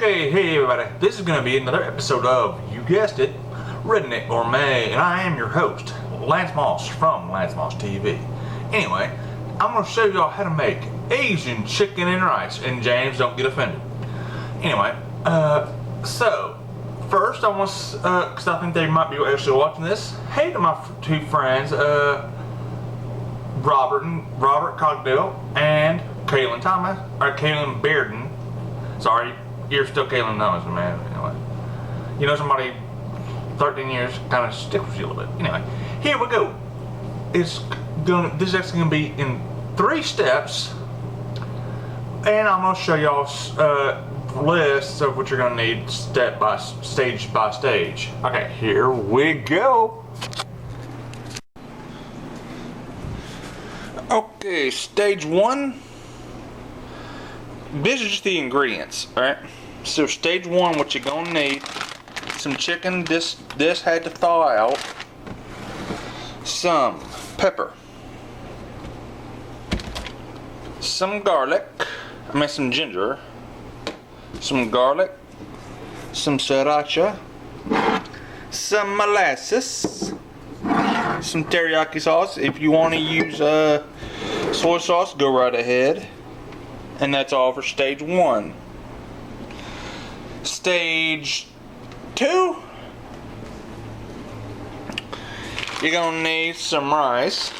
Okay, hey everybody, this is going to be another episode of, you guessed it, Redneck Gourmet, and I am your host, Lance Moss from Lance Moss TV. Anyway, I'm going to show y'all how to make Asian chicken and rice, and James, don't get offended. Anyway, so, first I want to, because I think they might be actually watching this, hey to my two friends, Robert Cogdell and Kaylin Thomas, or Kaylin Bearden. Sorry, you're still Kaylin Thomas, man. Anyway, you know somebody 13 years kind of sticks with you a little bit. Anyway, here we go. This is actually gonna be in 3 steps, and I'm gonna show y'all lists of what you're gonna need step by stage. Okay, here we go. Okay, stage 1. This is just the ingredients, alright? So stage 1, what you're gonna need, some chicken, this had to thaw out, some pepper, some garlic, some ginger, some garlic, some sriracha, some molasses, some teriyaki sauce. If you want to use soy sauce, go right ahead. And that's all for stage 1. Stage 2, you're gonna need some rice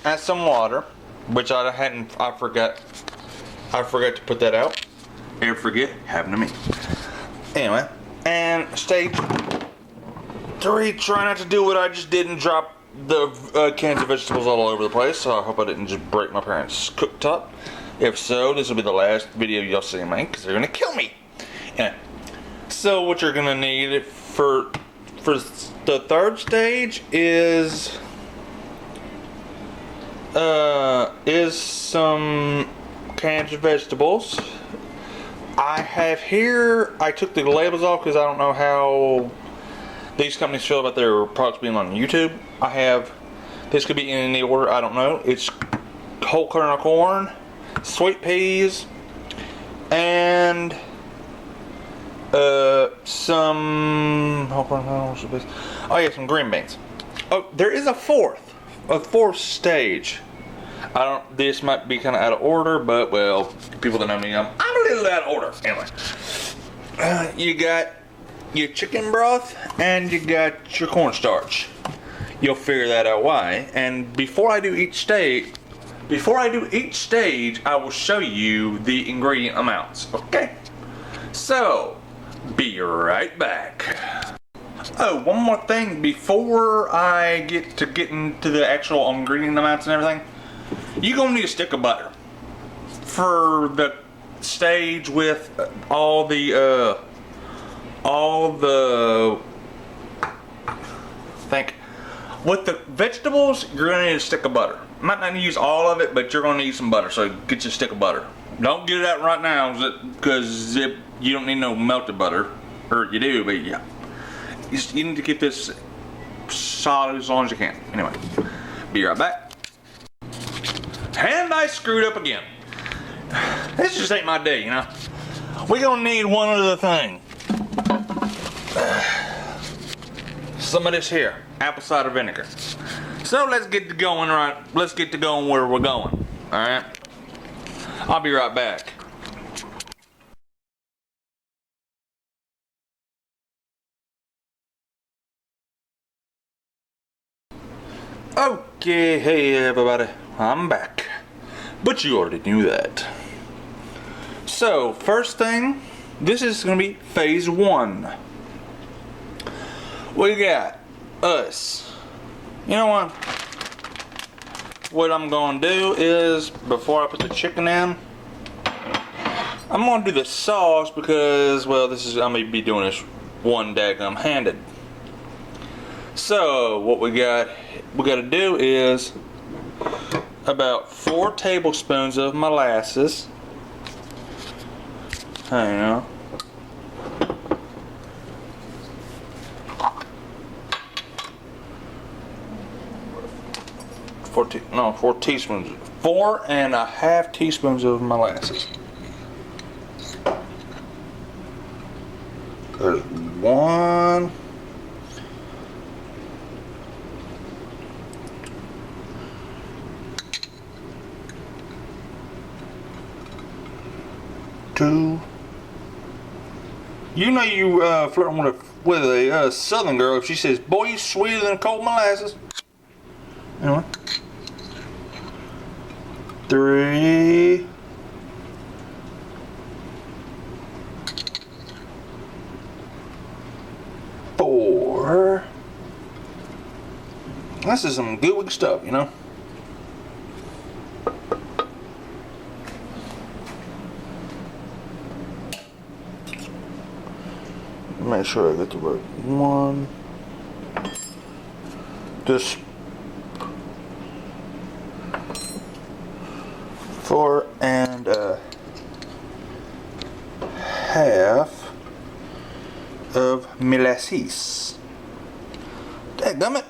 and some water, which I forgot to put that out. Ever forget? Happened to me. Anyway, and stage 3, try not to do what I just did and drop the cans of vegetables all over the place. So I hope I didn't just break my parents' cooktop. If so, this will be the last video y'all see me, because they're gonna kill me. Anyway, so what you're gonna need for the 3rd stage is some cans of vegetables. I have here, I took the labels off because I don't know how these companies feel about their products being on YouTube. I have, this could be in any order, I don't know. It's whole kernel corn, sweet peas, and some some green beans. Oh, there is a fourth stage. This might be kind of out of order, but well, people that know me, I'm a little out of order. Anyway, you got your chicken broth and you got your cornstarch. You'll figure that out why. And before I do each stage, I will show you the ingredient amounts. Okay? So, be right back. Oh, one more thing before I get into the actual ingredient amounts and everything. You're gonna need a stick of butter for the stage with all the with the vegetables. You're gonna need a stick of butter. Might not use all of it, but you're gonna need some butter, so get you a stick of butter. Don't get it out right now, because you don't need no melted butter, or you do, but yeah. You need to keep this solid as long as you can. Anyway, be right back. And I screwed up again. This just ain't my day, you know. We're gonna need one other thing. Some of this here, apple cider vinegar. So let's get to going where we're going. Alright? I'll be right back. Okay, hey everybody, I'm back. But you already knew that. So, first thing, this is gonna be phase 1. We got us. You know what? What I'm gonna do is, before I put the chicken in, I'm gonna do the sauce because, well, I'm gonna be doing this one daggum handed. So, what we gotta do is about 4 tablespoons of molasses. Hang on. 4 teaspoons. 4.5 teaspoons of molasses. There's 1. 2. You know you flirting with a southern girl if she says, "Boy, you sweeter than cold molasses." Anyway. 3. 4. This is some gooey stuff, you know. Make sure I get the right one. Just 4 and a half of molasses. Dadgummit.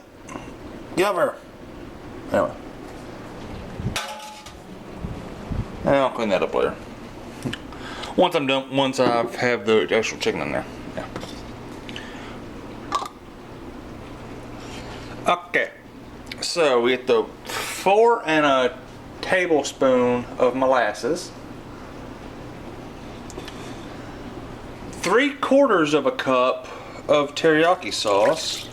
Get over. Anyway. And I'll clean that up later. Once I'm done, once I have the actual chicken in there. Yeah. Okay. So we get the 4 and a tablespoon of molasses. 3/4 of a cup of teriyaki sauce.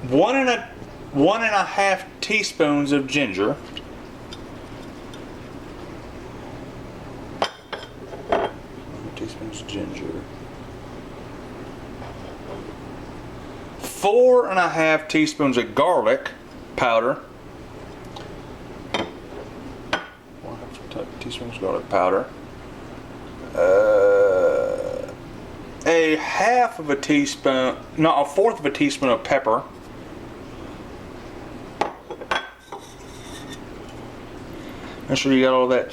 1.5 teaspoons of ginger. 1 teaspoons of ginger. 4.5 teaspoons of garlic powder. 1/2 teaspoons of garlic powder. A 1/2 teaspoon, no, 1/4 teaspoon of pepper. Make sure you got all that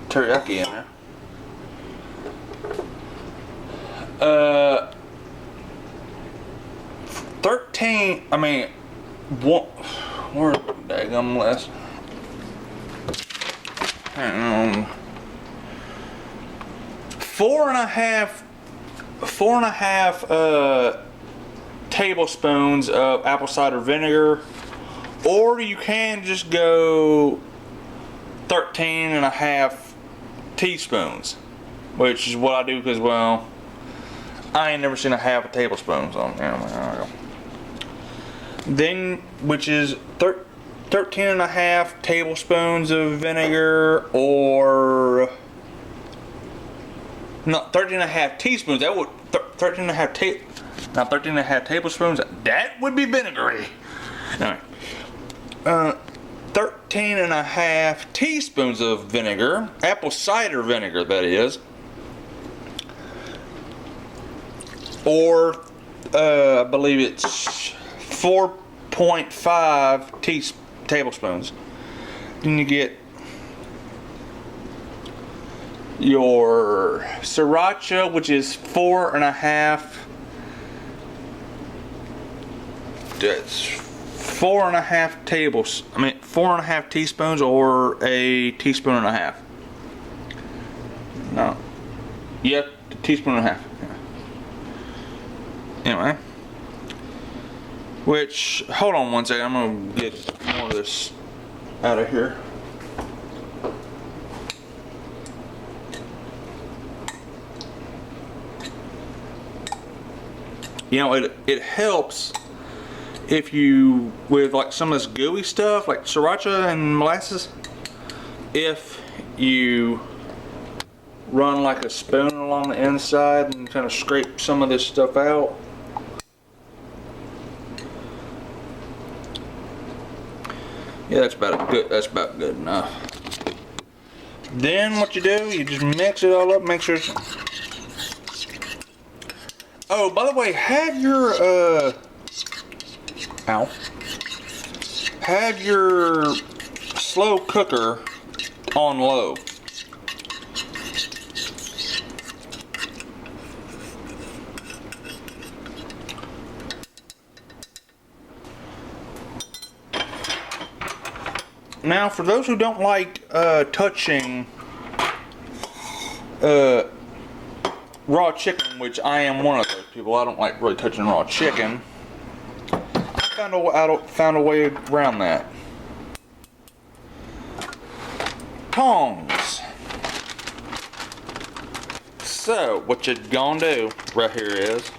teriyaki in there. 13. I mean, one. Where's the daggum list? Hang on. 4.5 tablespoons of apple cider vinegar, or you can just go 13.5 teaspoons, which is what I do because, well, I ain't never seen a 1/2 tablespoon on there. Then, which is 13.5 tablespoons of vinegar, or no, 13.5 teaspoons. That would 13.5 tablespoons. That would be vinegary. Anyway, 13.5 teaspoons of vinegar, apple cider vinegar, that is, or I believe it's 4.5 tablespoons. Then you get your sriracha, which is 4.5. That's 4.5 teaspoons, or a teaspoon and a half. No. Yep, a teaspoon and a half. Yeah. Anyway. Which, hold on one second, I'm gonna get more of this out of here. You know, it helps if you, with like some of this gooey stuff, like sriracha and molasses, if you run like a spoon along the inside and kind of scrape some of this stuff out. Yeah, that's about good enough. Then what you do, you just mix it all up, make sure it's... Oh, by the way, have your have your slow cooker on low. Now, for those who don't like touching raw chicken, which I am one of those people. I don't like really touching raw chicken. I found a way around that. Tongs. So, what you're gonna do right here is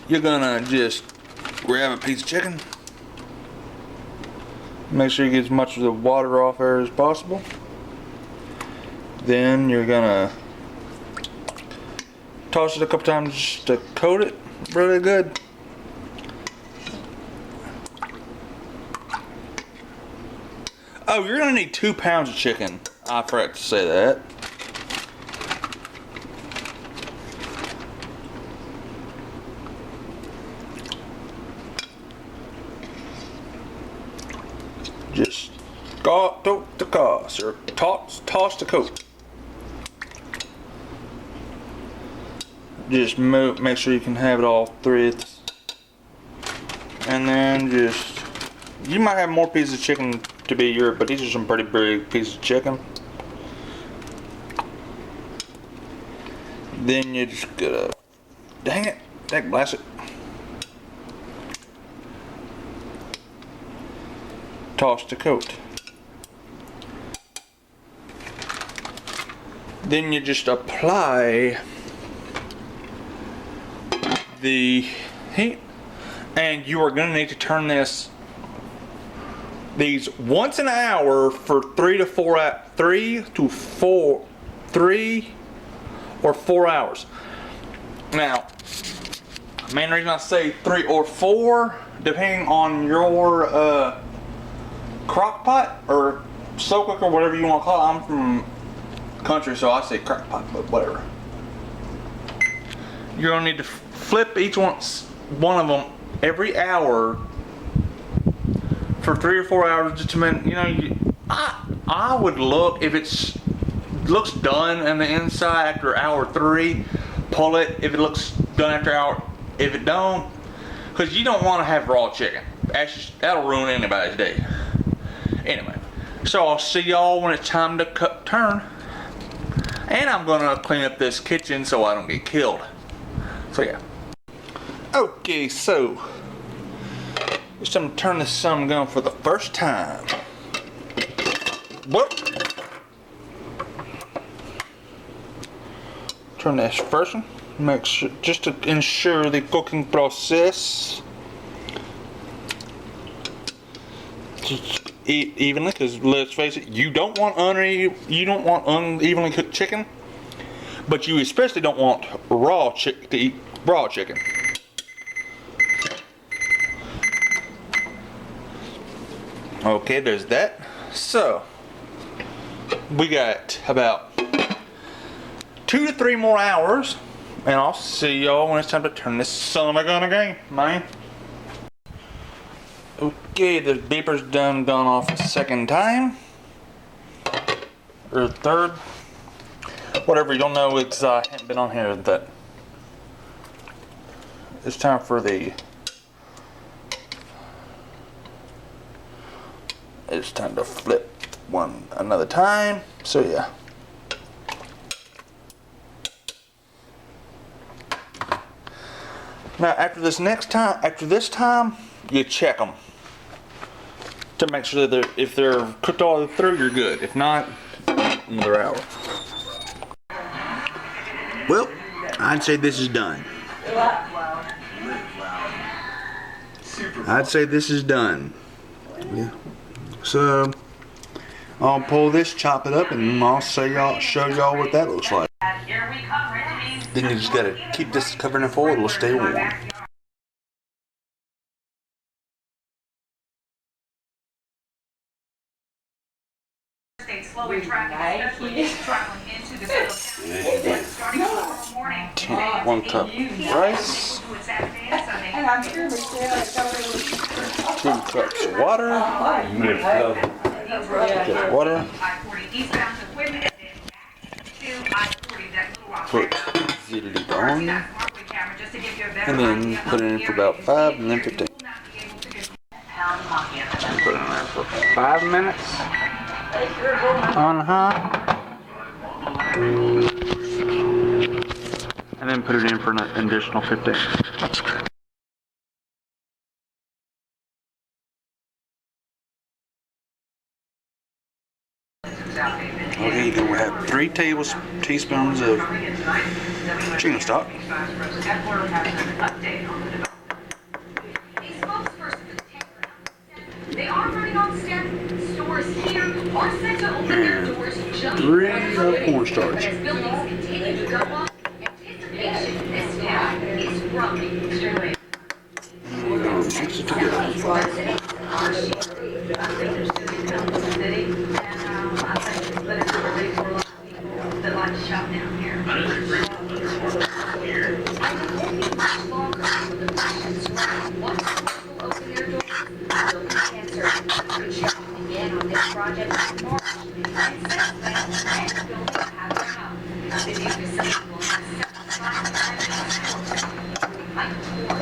you're gonna just grab a piece of chicken. Make sure you get as much of the water off there as possible. Then you're gonna toss it a couple times just to coat it really good. Oh, you're gonna need 2 pounds of chicken. I forgot to say that. Just toast the toss, or toss the coat. Just make sure you can have it all threads, and then just you might have more pieces of chicken to be yours, but these are some pretty big pieces of chicken. Then you just gotta, dang it, blast it. Toss the coat. Then you just apply the heat, and you are gonna need to turn these once an hour for 3 or 4 hours. Now, main reason I say 3 or 4, depending on your crock pot or slow cooker, whatever you want to call it. I'm from country, so I say crock pot, but whatever. You're gonna need to flip each one of them every hour for 3 or 4 hours, just to I would look if looks done on the inside after hour 3, pull it if it looks done after hour. If it don't, because you don't want to have raw chicken. That'll ruin anybody's day. Anyway, so I'll see y'all when it's time to turn, and I'm gonna clean up this kitchen so I don't get killed. So yeah. Okay, so it's time to turn this sun gun for the first time. Whoop. Turn this first one. Make sure, just to ensure the cooking process just eat evenly. Because let's face it, you don't want unevenly cooked chicken, but you especially don't want to eat raw chicken. Okay, there's that. So we got about 2 to 3 more hours, and I'll see y'all when it's time to turn this son of a gun again, man. Okay, the beeper's gone off a second time, or third, whatever. You don't know, it's I haven't been on here. That it's time for the. It's time to flip one another time. So yeah. Now after this time, you check them to make sure that if they're cooked all the way through, you're good. If not, another hour. Well, I'd say this is done. I'd say this is done. Yeah. So I'll pull this, chop it up, and I'll show y'all what that looks like. Then you just gotta keep this covering it forward, it'll stay warm. Slowly tracking, especially traveling into the starting tomorrow morning. 1 cup rice, 2 cups of water, get water, put it on, and then put it in for about 5 and then 15. Put it in there for 5 minutes. on high, and then put it in for an additional 15. Okay, you're gonna have 3 teaspoons of chicken stock. They are running on steroids. Stores here are set to open their doors just 3 cornstarch. as buildings continue to go up. Anticipation this town is growing. Mix it together. That like to shop down here. I don't think much longer for the questions around once people open their doors, they'll be answered. Construction began on this project in March, and since then, many buildings have been up. The new facility will have 75 light floors,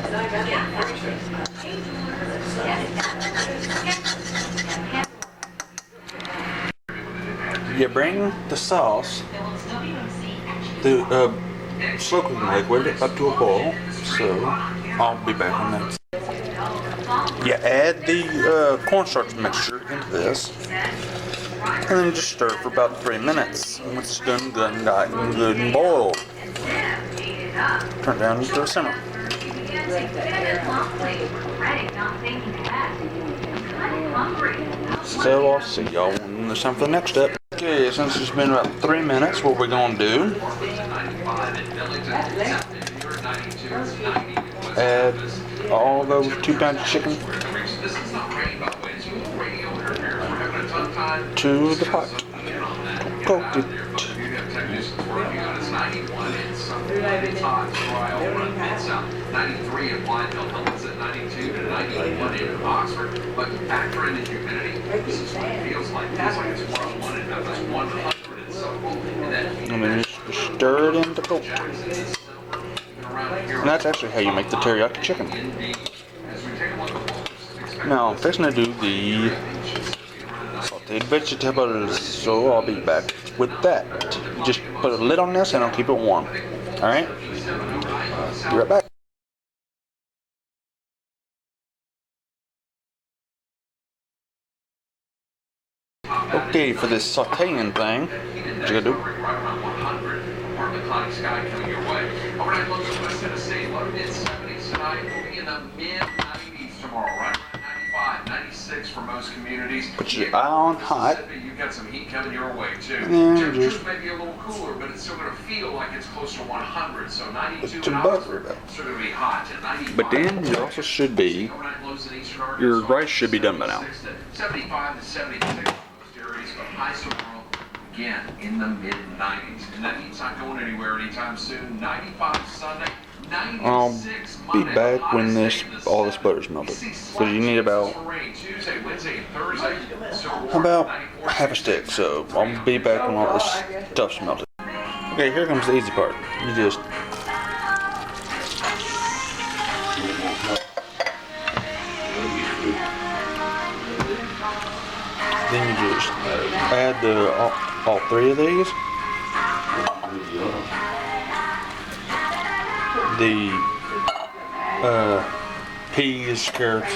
change orders, You bring the sauce, the slow cooking liquid, up to a boil. So I'll be back on that. You add the cornstarch mixture into this, and then just stir for about 3 minutes. Once it's done, good and boiled. Turn it down to a simmer. So I'll see y'all when there's time for the next step. Okay, since it's been about 3 minutes, what we're gonna do, add all those 2 pounds of chicken to the pot. Cook it. And then just stir it into coke. And that's actually how you make the teriyaki chicken. Now I'm fixing to do the sauteed vegetables, so I'll be back with that. Just put a lid on this and I'll keep it warm. Alright? Be right back. Okay, for this sauteing thing, what you gotta do? Put your eye on hot. You've got some heat coming your way too. Temperatures may be a little cooler, but it's still going to feel like it's close to 100. So 92 and Oxford, still going to be hot. But then you also should be, your rice should be done by now. 75 to 76 most areas, but highs tomorrow again in the mid 90s, and that heat's not going anywhere anytime soon. 95 Sunday. I'll be back when all this butter's melted. So you need about half a stick. So I'll be back when all this stuff's melted. Okay, here comes the easy part. You just add all 3 of these. The peas, carrots,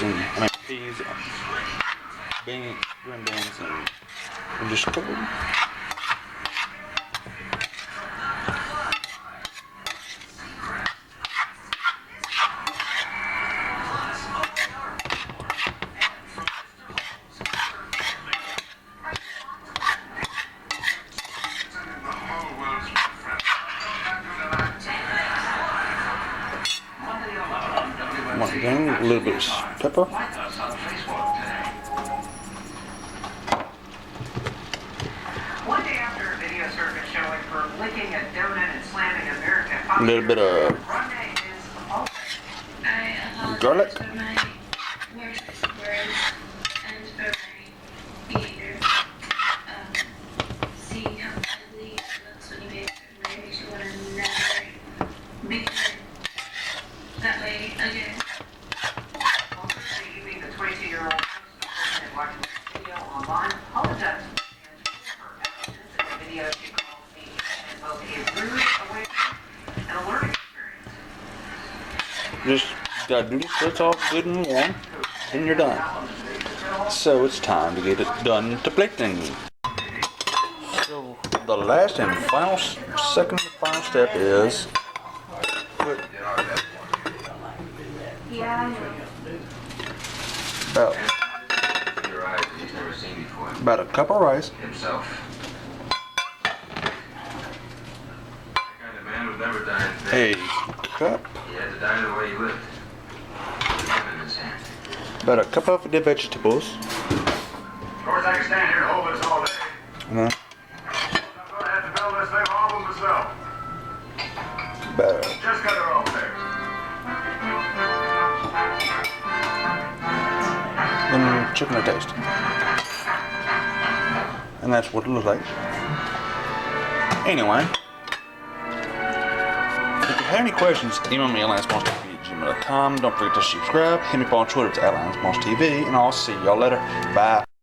peas, beans, green beans, and just cook them. Once again, a little bit of pepper. One day after a video surface showing her licking a donut and slamming American A little bit of garlic. Seeing how ugly it looks when you make it, makes you want to never be that way again. Also, the 22-year-old watching this video online apologized just gotta do this till it's all good and warm, and you're done. So it's time to get it done to plating. So the last and final, second and final step is put about a cup of rice. Himself. Kind of man would never die in A bed. cup, He had to die the way he lived. Gun in his hand. about a cup of the vegetables. Of course, I can stand here and hold this all day. And then I'm gonna have to build this thing all by myself. about Just cut her off there. and chicken to taste. And that's what it looks like. Anyway, if you have any questions, email me at AtlantisMonsTV@gmail.com. Don't forget to subscribe. Hit me up on Twitter. It's AtlantisMonsTV. And I'll see y'all later. Bye.